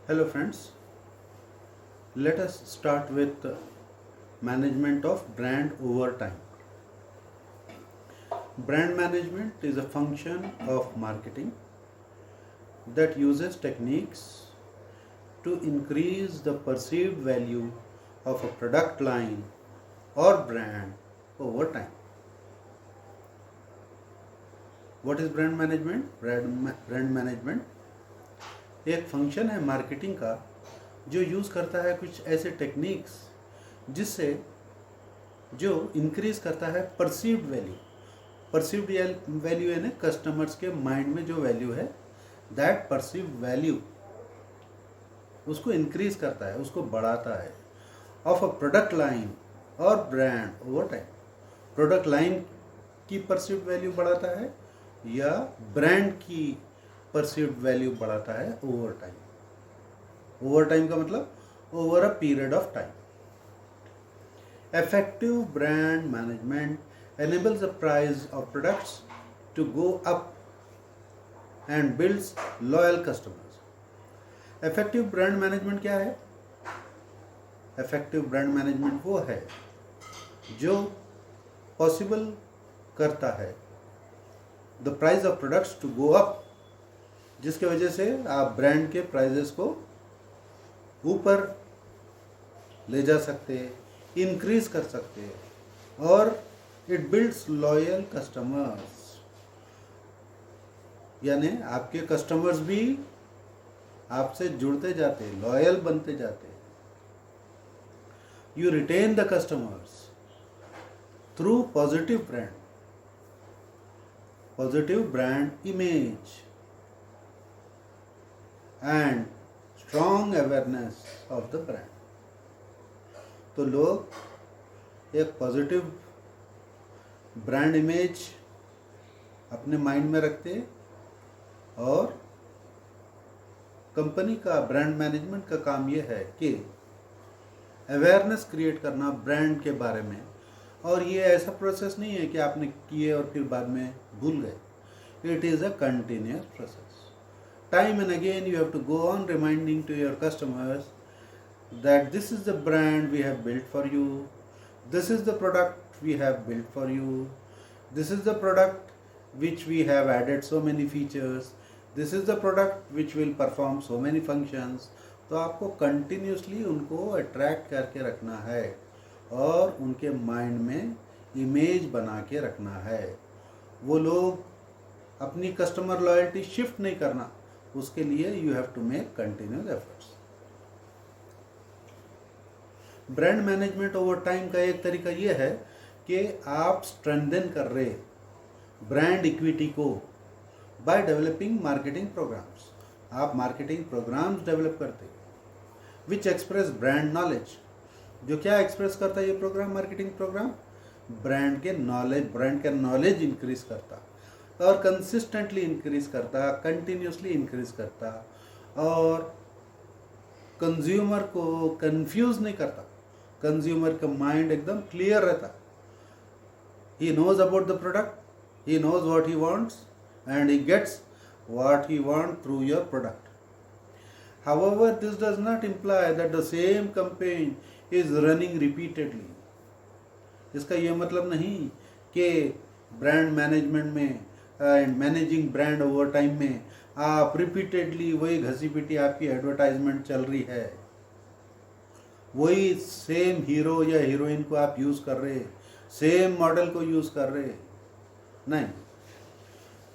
Hello friends, let us start with management of brand over time. Brand management is a function of marketing that uses techniques to increase the perceived value of a product line or brand over time. What is brand management? Brand management एक function है marketing का जो use करता है कुछ ऐसे techniques जिससे जो इंक्रीज करता है परसीव्ड वैल्यू यानी कस्टमर्स के माइंड में जो वैल्यू है दैट परसीव्ड वैल्यू उसको इंक्रीज करता है, उसको बढ़ाता है ऑफ अ प्रोडक्ट लाइन और brand over time. Product line की परसीव्ड वैल्यू बढ़ाता है या ब्रांड की परसीव्ड वैल्यू बढ़ाता है ओवर टाइम। ओवर टाइम का मतलब over a period of time. Effective brand management enables the price of products to go up and builds loyal customers. Effective brand management क्या है? Effective brand management वो है जो possible करता है the price of products to go up, जिसके वजह से आप ब्रांड के प्राइजेस को ऊपर ले जा सकते हैं, इंक्रीज कर सकते हैं और इट बिल्ड्स लॉयल कस्टमर्स, यानी आपके कस्टमर्स भी आपसे जुड़ते जाते, लॉयल बनते जाते। You retain the customers through positive brand image and strong awareness of the brand. तो लोग एक पॉजिटिव ब्रांड इमेज अपने माइंड में रखते और कंपनी का ब्रांड मैनेजमेंट का काम यह है कि अवेयरनेस क्रिएट करना ब्रांड के बारे में। और ये ऐसा प्रोसेस नहीं है कि आपने किए और फिर बाद में भूल गए। It is a continuous process. Time and again you have to go on reminding to your customers that this is the brand we have built for you, this is the product we have built for you, this is the product which we have added so many features, this is the product which will perform so many functions। तो आपको continuously उनको attract करके रखना है और उनके mind में image बना के रखना है। वो लोग अपनी कस्टमर लॉयल्टी शिफ्ट नहीं करना, उसके लिए you have to make continuous efforts. Brand management over time का एक तरीका यह है कि आप स्ट्रेंथन कर रहे ब्रांड इक्विटी को बाय डेवलपिंग मार्केटिंग प्रोग्राम्स। आप मार्केटिंग प्रोग्राम्स डेवलप करते विच एक्सप्रेस ब्रांड नॉलेज। जो क्या एक्सप्रेस करता है ये प्रोग्राम? मार्केटिंग प्रोग्राम ब्रांड का नॉलेज इंक्रीज करता और कंसिस्टेंटली इंक्रीज करता, कंटिन्यूसली इंक्रीज करता और कंज्यूमर को कंफ्यूज नहीं करता। कंज्यूमर का माइंड एकदम क्लियर रहता। He knows about the product, he knows what he wants and he gets what he want through your product. However this does not imply that the same campaign is running repeatedly. इसका ये मतलब नहीं कि brand management में and managing brand over time में आप repeatedly वही घसी पिटी आपकी एडवर्टाइजमेंट चल रही है, वही सेम हीरो या हीरोइन को आप यूज़ कर रहे, सेम मॉडल को यूज़ कर रहे। नहीं,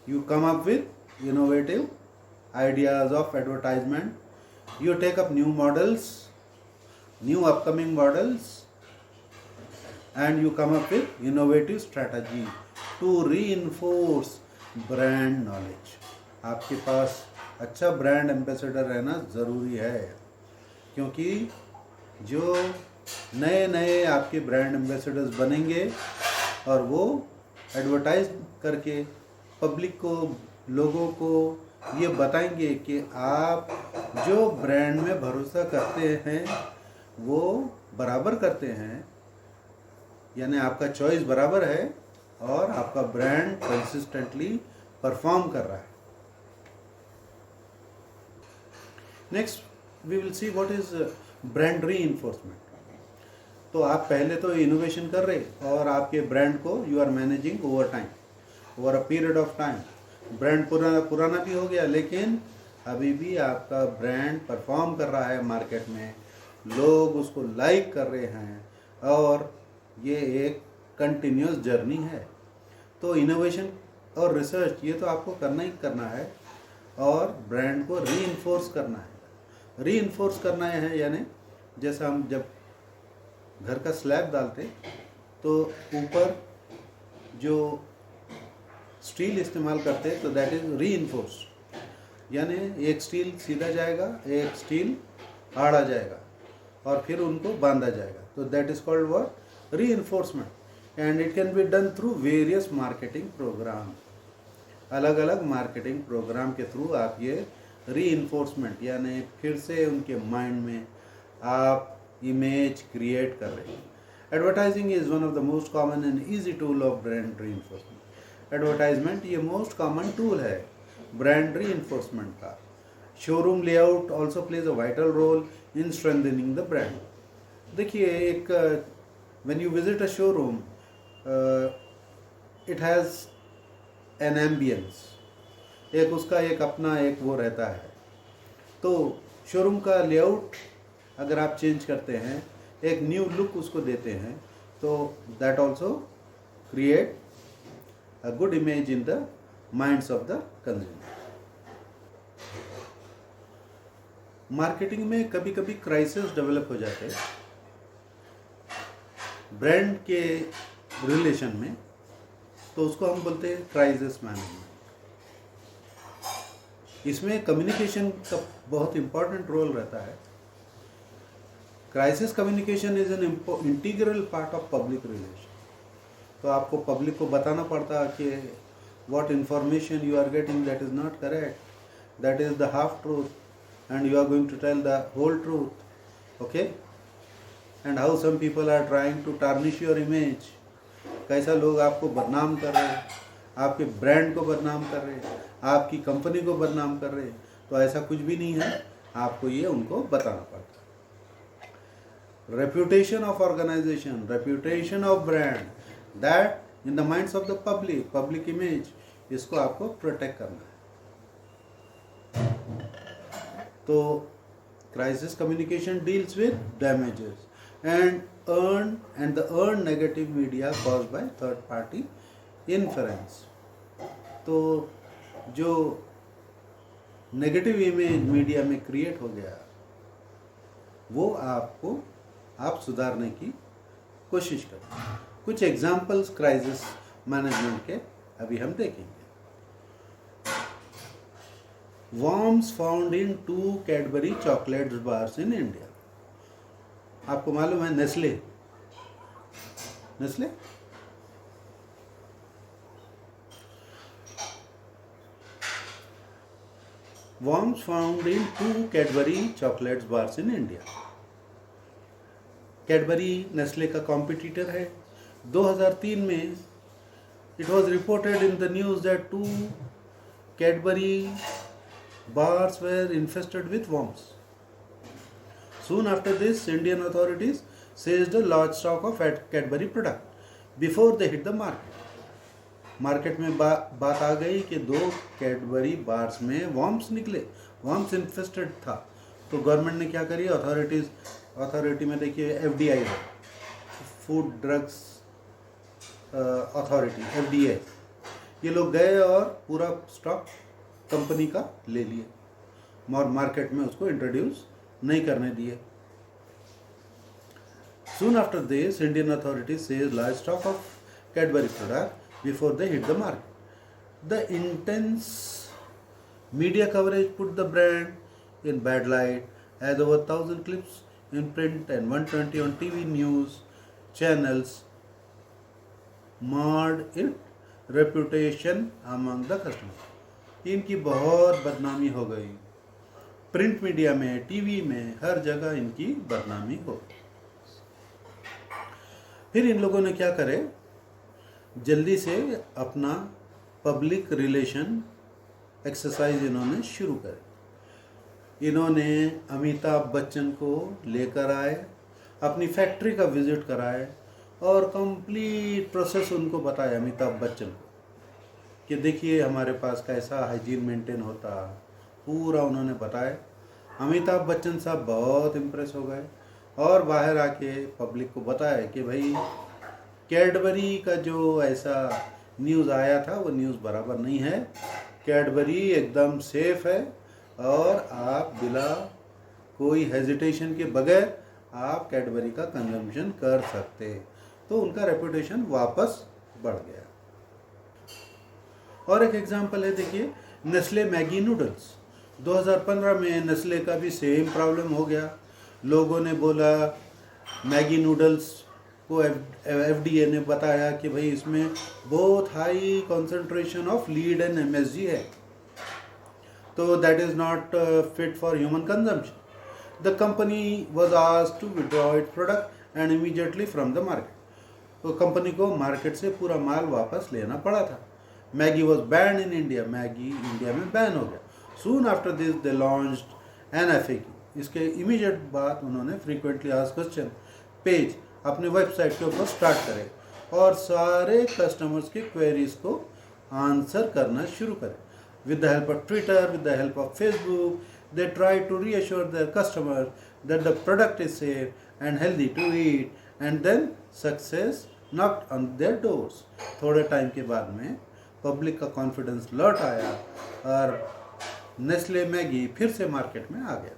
you come up with innovative ideas of advertisement, you take up new models, new upcoming models and you come up with innovative strategy to reinforce brand knowledge। आपके पास अच्छा brand ambassador रहना ज़रूरी है, क्योंकि जो नए नए आपके ब्रांड एम्बेसडर्स बनेंगे और वो एडवर्टाइज करके पब्लिक को, लोगों को ये बताएंगे कि आप जो ब्रांड में भरोसा करते हैं वो बराबर करते हैं, यानी आपका चॉइस बराबर है और आपका ब्रांड कंसिस्टेंटली परफॉर्म कर रहा है। Next, we will see what is brand reinforcement. तो आप पहले तो इनोवेशन कर रहे और आपके ब्रांड को you are managing over time, over a period of time. Brand पुराना भी हो गया, लेकिन अभी भी आपका ब्रांड परफॉर्म कर रहा है मार्केट में, लोग उसको लाइक कर रहे हैं और ये एक कंटिन्यूस जर्नी है। तो इनोवेशन और रिसर्च ये तो आपको करना ही करना है और ब्रांड को रीइंफोर्स करना है। रीइंफोर्स करना है यानी जैसा हम जब घर का स्लैब डालते तो ऊपर जो स्टील इस्तेमाल करते तो दैट इज रीइंफोर्स, यानी एक स्टील सीधा जाएगा, एक स्टील आड़ा जाएगा और फिर उनको बांधा जाएगा। तो that is called what, reinforcement. And it can be done through various marketing programme. अलग अलग मार्केटिंग प्रोग्राम के थ्रू आप ये रीइंफोर्समेंट यानी फिर से उनके माइंड में आप इमेज क्रिएट कर रहे हैं। Advertising is one of the most common and easy tool of brand reinforcement. Advertisement ये मोस्ट कॉमन टूल है ब्रांड रीइंफोर्समेंट का। Showroom layout also plays a vital role in strengthening the brand. देखिए, एक when you visit a showroom it has an ambience, एक उसका एक अपना एक वो रहता है। तो शोरूम का लेआउट अगर आप चेंज करते हैं, एक न्यू लुक उसको देते हैं, तो that also create a good image in the minds of the consumer. Marketing में कभी कभी क्राइसिस डेवलप हो जाते हैं ब्रांड के रिलेशन में, तो उसको हम बोलते हैं क्राइसिस मैनेजमेंट। इसमें कम्युनिकेशन का बहुत इंपॉर्टेंट रोल रहता है। Crisis communication is an integral part of public relation. तो आपको पब्लिक को बताना पड़ता है कि what information you are getting that is not correct, that is the half truth, and you are going to tell the whole truth, okay? And how some people are trying to tarnish your image, कैसा लोग आपको बदनाम कर रहे हैं, आपके brand को बदनाम कर रहे हैं, आपकी कंपनी को बदनाम कर रहे हैं। तो ऐसा कुछ भी नहीं है, आपको ये उनको बताना पड़ता है। Reputation of organisation, reputation of brand, that in the minds of the public, public image, इसको आपको प्रोटेक्ट करना है। तो crisis communication deals with damages and the earn negative media caused by third party influence. तो जो negative image media में create हो गया, वो आप सुधारने की कोशिश करें। कुछ एग्जाम्पल्स क्राइसिस मैनेजमेंट के अभी हम देखेंगे। worms found in 2 Cadbury chocolate bars in India। आपको मालूम है Nestle worms found in 2 Cadbury chocolate bars in India। Cadbury Nestle का कॉम्पिटिटर है। 2003 में it was reported in the news that 2 Cadbury bars were infested with worms. Soon after this, Indian authorities seized a large stock of Cadbury product before they hit the market. Market में बात आ गई कि 2 Cadbury bars में worms निकले, worms infested था। तो government ने क्या करी, अथॉरिटी में देखिए FDI है, फूड ड्रग्स अथॉरिटी, FDA, ये लोग गए और पूरा स्टॉक कंपनी का ले लिए और मार्केट में उसको इंट्रोड्यूस नहीं करने दिए। Soon after this, Indian authorities seized large stock of Cadbury product before they hit the market. The intense media coverage put the brand in bad light, as over 1,000 clips in print and 120 on TV news channels marred its reputation among the customers. इनकी बहुत बदनामी हो गई, print media में, TV में, हर जगह इनकी बदनामी हो गई। फिर इन लोगों ने क्या करे, जल्दी से अपना पब्लिक रिलेशन एक्सरसाइज इन्होंने शुरू करे। इन्होंने अमिताभ बच्चन को लेकर आए, अपनी फैक्ट्री का विजिट कराए और कंप्लीट प्रोसेस उनको बताया अमिताभ बच्चन को कि देखिए हमारे पास कैसा हाइजीन मेंटेन होता, पूरा उन्होंने बताया। अमिताभ बच्चन साहब बहुत इम्प्रेस हो गए और बाहर आके पब्लिक को बताया कि भाई कैडबरी का जो ऐसा न्यूज़ आया था वो न्यूज़ बराबर नहीं है, कैडबरी एकदम सेफ है और आप बिना कोई हेजिटेशन के बगैर आप कैडबरी का कंजम्पशन कर सकते। तो उनका रेपुटेशन वापस बढ़ गया। और एक एग्जांपल है, देखिए नेस्ले मैगी नूडल्स। 2015 में नेस्ले का भी सेम प्रॉब्लम हो गया। लोगों ने बोला मैगी नूडल्स को FDA ने बताया कि भाई इसमें बहुत high concentration of lead and MSG है, तो that is not fit for human consumption. The company was asked to withdraw it product and immediately from the market. तो कंपनी को मार्केट से पूरा माल वापस लेना पड़ा था। Maggi was ban in India, Maggi India में बैन हो गया। Soon after this they launched an FAQ। इसके इमीडिएट बाद उन्होंने फ्रीक्वेंटली आस्क्ड क्वेश्चन पेज अपने वेबसाइट के ऊपर स्टार्ट करें और सारे कस्टमर्स के क्वेरीज को आंसर करना शुरू करें। With the help of Twitter, with the help of Facebook, they try to reassure their customer that the product is safe and healthy to eat, and then success knocked on their doors. थोड़े time के बाद में public का confidence लौट आया और Nestle Maggi फिर से मार्केट में आ गया।